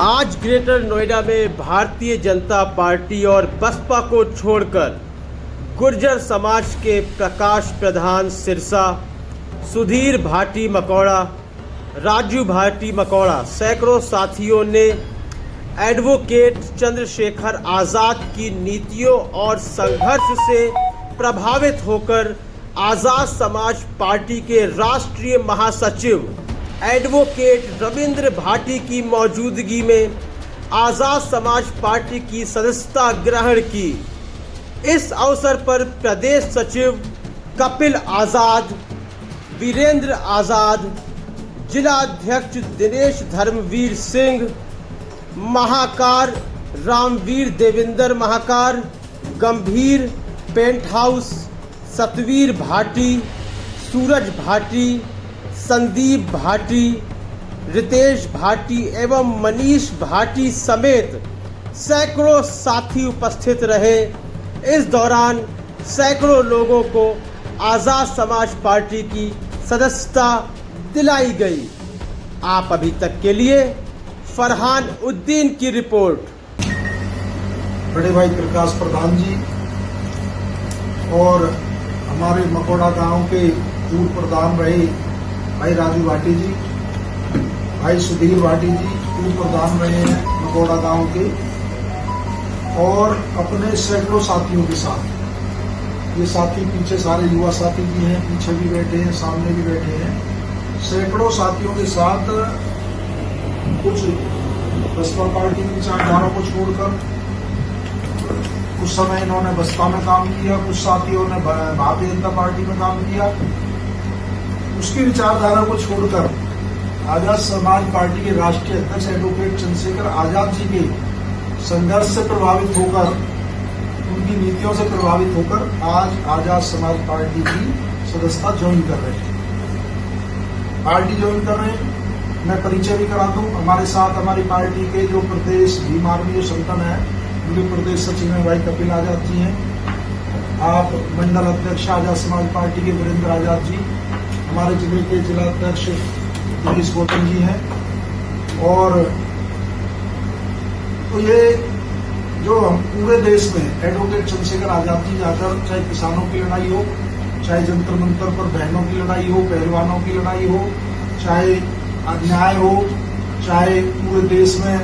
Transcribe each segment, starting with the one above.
आज ग्रेटर नोएडा में भारतीय जनता पार्टी और बसपा को छोड़कर गुर्जर समाज के प्रकाश प्रधान सिरसा, सुधीर भाटी मकौड़ा, राजू भाटी मकौड़ा सैकड़ों साथियों ने एडवोकेट चंद्रशेखर आज़ाद की नीतियों और संघर्ष से प्रभावित होकर आज़ाद समाज पार्टी के राष्ट्रीय महासचिव एडवोकेट रविंद्र भाटी की मौजूदगी में आज़ाद समाज पार्टी की सदस्यता ग्रहण की। इस अवसर पर प्रदेश सचिव कपिल आज़ाद, वीरेंद्र आज़ाद, जिलाध्यक्ष दिनेश धर्मवीर सिंह, महाकार रामवीर देवेंद्र महाकार, गंभीर, पेंट हाउस, सतवीर भाटी, सूरज भाटी, संदीप भाटी, रितेश भाटी एवं मनीष भाटी समेत सैकड़ों साथी उपस्थित रहे। इस दौरान सैकड़ों लोगों को आज़ाद समाज पार्टी की सदस्यता दिलाई गई। आप अभी तक के लिए फरहान उद्दीन की रिपोर्ट। बड़े भाई प्रकाश प्रधान जी और हमारे मकौड़ा गांव के पूर्व प्रधान रहे भाई राजू भाटी जी, भाई सुधीर भाटी जी पूर्व प्रधान रहे हैं मकौड़ा गांव के, और अपने सैकड़ों साथियों के साथ, ये साथी पीछे सारे युवा साथी भी हैं, पीछे भी बैठे हैं, सामने भी बैठे हैं, सैकड़ों साथियों के साथ कुछ बसपा पार्टी की विचारधारा को छोड़कर कुछ समय इन्होंने बसपा में काम किया, कुछ साथियों ने भारतीय जनता पार्टी में काम किया। उसकी विचारधारा को छोड़कर आजाद समाज पार्टी के राष्ट्रीय अध्यक्ष एडवोकेट चंद्रशेखर आजाद जी के संघर्ष से प्रभावित होकर, उनकी नीतियों से प्रभावित होकर आज आजाद समाज पार्टी की सदस्यता ज्वाइन कर रहे हैं, पार्टी ज्वाइन कर रहे हैं। मैं परिचय भी करा दूं, हमारे साथ हमारी पार्टी के जो प्रदेश भीम आर्मी जो संगठन है उनके प्रदेश सचिव हैं भाई कपिल आजाद जी हैं, आप मंडल अध्यक्ष आजाद समाज पार्टी के वीरेंद्र आजाद जी, हमारे जिले के जिला अध्यक्ष दिनेश गौतम जी हैं। और तो ये जो हम पूरे देश में एडवोकेट चंद्रशेखर आजाद जी जाकर, चाहे किसानों की लड़ाई हो, चाहे जंतर मंतर पर बहनों की लड़ाई हो, पहलवानों की लड़ाई हो, चाहे अन्याय हो, चाहे पूरे देश में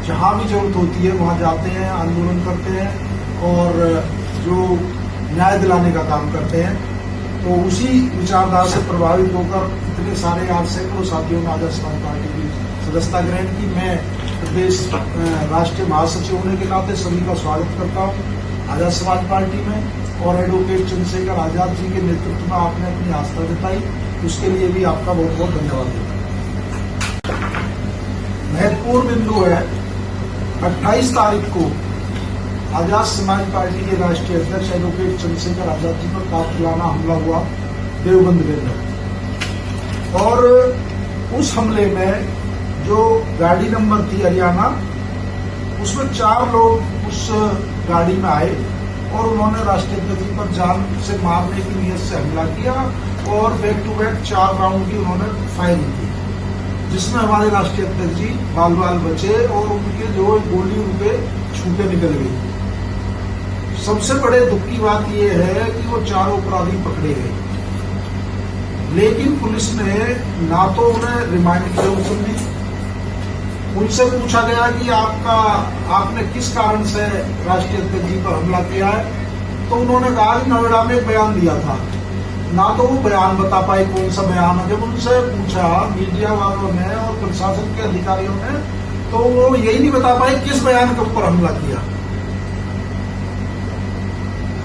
जहां भी जरूरत होती है वहां जाते हैं, आंदोलन करते हैं और जो न्याय दिलाने का काम करते हैं। तो उसी विचारधारा से प्रभावित होकर इतने सारे आज सैकड़ों साथियों ने आजाद समाज पार्टी की सदस्यता ग्रहण की। मैं प्रदेश राष्ट्रीय महासचिव होने के नाते सभी का स्वागत करता हूँ आजाद समाज पार्टी में, और एडवोकेट चंद्रशेखर आजाद जी के नेतृत्व में आपने अपनी आस्था जताई, उसके लिए भी आपका बहुत बहुत धन्यवाद देता हूँ। महत्वपूर्ण बिंदु है 28 तारीख को आजाद समाज पार्टी के राष्ट्रीय अध्यक्ष एडवोकेट चंद्रशेखर आजाद जी पर कातिलाना हमला हुआ देवबंद के अंदर, और उस हमले में जो गाड़ी नंबर थी हरियाणा, उसमें 4 लोग उस गाड़ी में आए और उन्होंने राष्ट्रीय अध्यक्ष जी पर जान से मारने की नीयत से हमला किया और बैक टू बैक 4 राउंड की उन्होंने फायरिंग की, जिसमें हमारे राष्ट्रीय अध्यक्ष जी बाल बाल बचे और उनके जो गोली उनके छूटे निकल गई। सबसे बड़े दुख की बात यह है कि वो 4 अपराधी पकड़े गए, लेकिन पुलिस ने ना तो उन्हें रिमांड किया, उनसे पूछा गया कि आपने किस कारण से राष्ट्रीय अध्यक्ष जी पर हमला किया है, तो उन्होंने कहा कि नोएडा में एक बयान दिया था। ना तो वो बयान बता पाए कौन सा बयान है। जब उनसे पूछा मीडिया वालों ने और प्रशासन के अधिकारियों ने, तो वो यही नहीं बता पाए किस बयान के ऊपर हमला किया।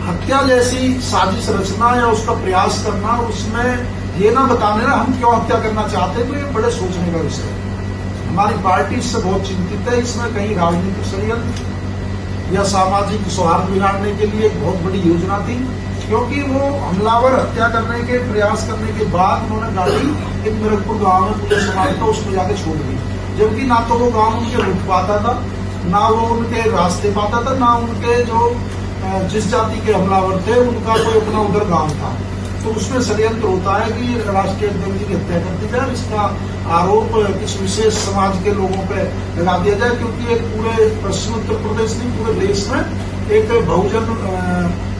हत्या जैसी साजिश रचना या उसका प्रयास करना, उसमें ये ना बताने ना हम क्यों हत्या करना चाहते, तो ये बड़े सोचने का विषय है। हमारी पार्टी इससे बहुत चिंतित है। इसमें कहीं राजनीतिक षड्यंत्र या सामाजिक सौहार्द बिगाड़ने के लिए एक बहुत बड़ी योजना थी, क्योंकि वो हमलावर हत्या करने के प्रयास करने के बाद उन्होंने गाड़ी एक मिरकपुर गांव में पुलिस समाज को उसमें जाके छोड़ दी, जबकि ना तो वो गांव उनके रुक पाता था, ना वो उनके रास्ते पाता था, ना उनके जो जिस जाति के हमलावर थे उनका कोई अपना उधर गांव था। तो उसमें षड्यंत्र होता है कि राष्ट्रीय अध्यक्ष की हत्या कर दी जाए। इसका आरोप किसी विशेष समाज के लोगों पे लगा दिया जाए, क्योंकि एक पूरे पश्चिम उत्तर प्रदेश नहीं पूरे देश में एक बहुजन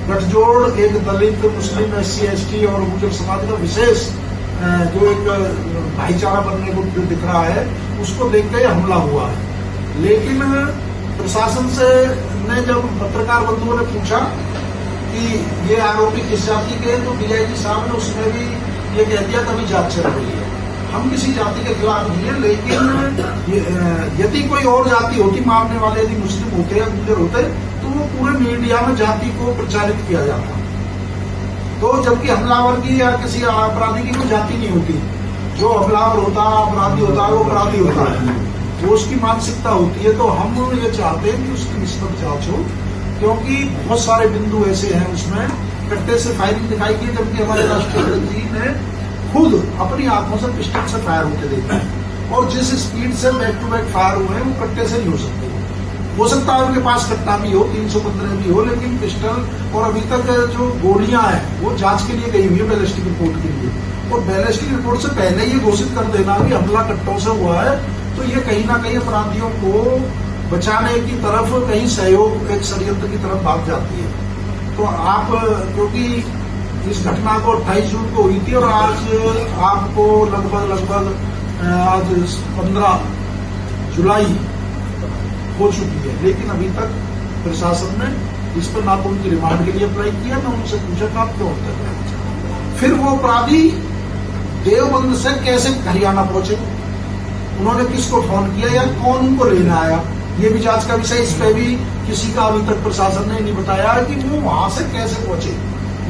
गठजोड़, एक दलित, मुस्लिम, SC ST और गुर्जर समाज का विशेष जो एक भाईचारा बनने को जो दिख रहा है, उसको देख के हमला हुआ है। लेकिन प्रशासन से ने जब पत्रकार बंधुओं ने पूछा कि ये आरोपी किस जाति के हैं, तो DIG साहब ने उसमें भी ये कह दिया तभी जांच चल रही है। हम किसी जाति के खिलाफ नहीं है, लेकिन यदि कोई और जाति होती, मारने वाले यदि मुस्लिम होते या गुर्जर होते, तो वो पूरे मीडिया में जाति को प्रचारित किया जाता। तो जबकि हमलावर की या किसी अपराधी की कोई जाति नहीं होती। जो हमलावर होता, अपराधी होता है, वो अपराधी होता है, वो उसकी मानसिकता होती है। तो हम ये चाहते हैं कि उसकी निष्पक्ष जांच हो, क्योंकि बहुत सारे बिंदु ऐसे हैं उसमें कट्टे से फायरिंग दिखाई की, जबकि हमारे राष्ट्रपति जी ने खुद अपनी आंखों से पिस्टल से फायर होते देखा, और जिस स्पीड से बैक टू बैक फायर हुए हैं वो कट्टे से नहीं हो सकते। हो सकता है उनके पास कट्टा भी हो, 315 भी हो, लेकिन पिस्टल और अभी तक जो गोलियां हैं वो जांच के लिए गई हुई है बैलिस्टिक रिपोर्ट के लिए, और बैलिस्टिक रिपोर्ट से पहले ये घोषित कर देना कि हमला कट्टों से हुआ है, तो ये कहीं ना कहीं अपराधियों को बचाने की तरफ कहीं सहयोग, एक षड्यंत्र की तरफ भाग जाती है। तो आप, क्योंकि इस घटना को 28 जून को हुई थी और आज आपको लगभग आज 15 जुलाई हो चुकी है, लेकिन अभी तक प्रशासन ने इस पर ना तो उनकी रिमांड के लिए अप्लाई किया, ना उनसे पूछा कि आप क्यों उत्तर देना। फिर वो अपराधी देवबंद से कैसे हरियाणा पहुंचे, उन्होंने किसको फोन किया या कौन उनको लेने आया, ये भी जांच का विषय। इस पे भी किसी का अभी तक प्रशासन ने नहीं बताया कि वो वहां से कैसे पहुंचे,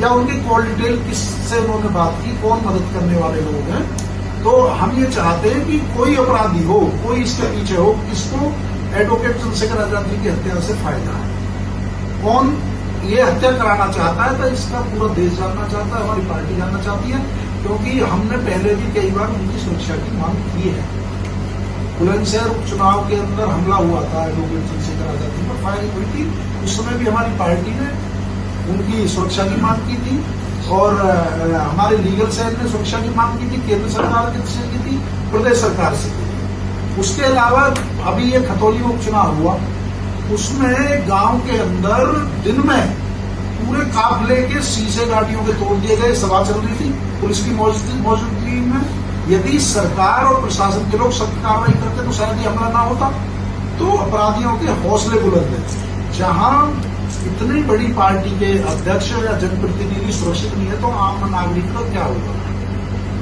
या उनकी कॉल डिटेल किससे उन्होंने बात की, कौन मदद करने वाले लोग हैं। तो हम ये चाहते हैं कि कोई अपराधी हो, कोई इसके पीछे हो, किसको एडवोकेट चंद्रशेखर आजाद जी की हत्या से फायदा है, कौन ये हत्या कराना चाहता है, तो इसका पूरा देश जानना चाहता है, हमारी पार्टी जानना चाहती है, क्योंकि हमने पहले भी कई बार उनकी सुरक्षा की मांग की है। बुलंदशहर उपचुनाव के अंदर हमला हुआ था, एडवोकेट चंद्रशेखर आजाद जी पर फायरिंग हुई थी, उस समय भी हमारी पार्टी ने उनकी सुरक्षा की मांग की थी, और हमारे लीगल सेल ने सुरक्षा की मांग की थी, केंद्र सरकार से की थी, प्रदेश सरकार से की थी। उसके अलावा अभी ये खतौली में उपचुनाव हुआ, उसमें गांव के अंदर दिन में पूरे काफिले के शीशे गाड़ियों के तोड़ दिए गए, सभा चल रही थी, पुलिस की मौजूदगी में। यदि सरकार और प्रशासन के लोग सख्त कार्रवाई करते तो शायद ये हमला ना होता। तो अपराधियों के हौसले बुलंद हैं। जहां इतनी बड़ी पार्टी के अध्यक्ष या जनप्रतिनिधि सुरक्षित नहीं है, तो आम नागरिक का क्या होगा।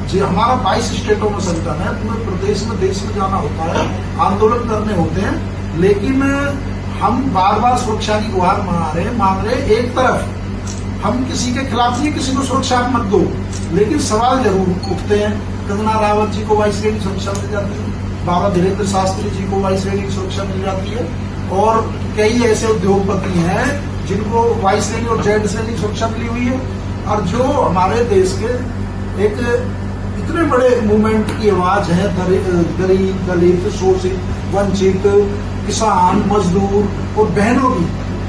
जी, हमारा 22 स्टेटों में संगठन है, पूरे प्रदेश में, देश में जाना होता है, आंदोलन करने होते हैं, लेकिन हम बार बार सुरक्षा की गुहार मांग रहे। एक तरफ हम किसी के खिलाफ नहीं, किसी को सुरक्षा मत दो, लेकिन सवाल जरूर उठते हैं। कंगना रावत जी को वाइस रेंज सुरक्षा मिल जाती है, बाबा धीरेन्द्र शास्त्री जी को वाइस रेंज सुरक्षा मिल जाती है, और कई ऐसे उद्योगपति हैं जिनको वाइस रेंज और जेड रेंज सुरक्षा मिली हुई है। और जो हमारे देश के एक इतने बड़े मूवमेंट की आवाज है, गरीब, दलित, शोषित, वंचित, किसान, मजदूर और बहनों की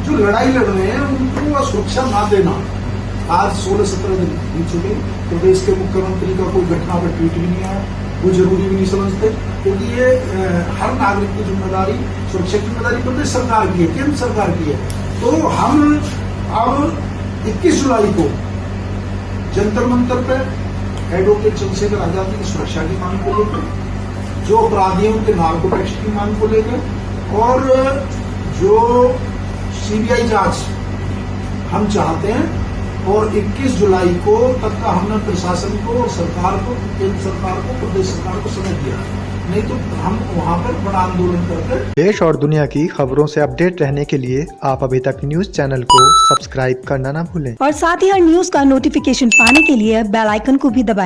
जो लड़ाई लड़ रहे हैं, उनको सुरक्षा ना देना। आज 16-17 दिन बीत चुके, प्रदेश के मुख्यमंत्री का कोई घटना पर ट्वीट भी नहीं आया, कोई जरूरी भी नहीं समझते, क्योंकि ये हर नागरिक की जिम्मेदारी, सुरक्षा की जिम्मेदारी प्रदेश सरकार की है, केंद्र सरकार की है। तो हम अब 21 जुलाई को जंतर मंतर पे एडवोकेट चंद्रशेखर आजाद जी की सुरक्षा की मांग को लेकर, जो अपराधियों के नार्को टेस्ट की मांग को लेकर, और जो CBI जांच हम चाहते हैं, और 21 जुलाई को तक का हमने प्रशासन को, सरकार को, केंद्र सरकार को, प्रदेश सरकार को समय दिया, नहीं तो हम वहां पर बड़ा आंदोलन करके। देश और दुनिया की खबरों से अपडेट रहने के लिए आप अभी तक न्यूज चैनल को सब्सक्राइब करना ना भूलें, और साथ ही हर न्यूज का नोटिफिकेशन पाने के लिए बेल आइकन को भी दबाएं।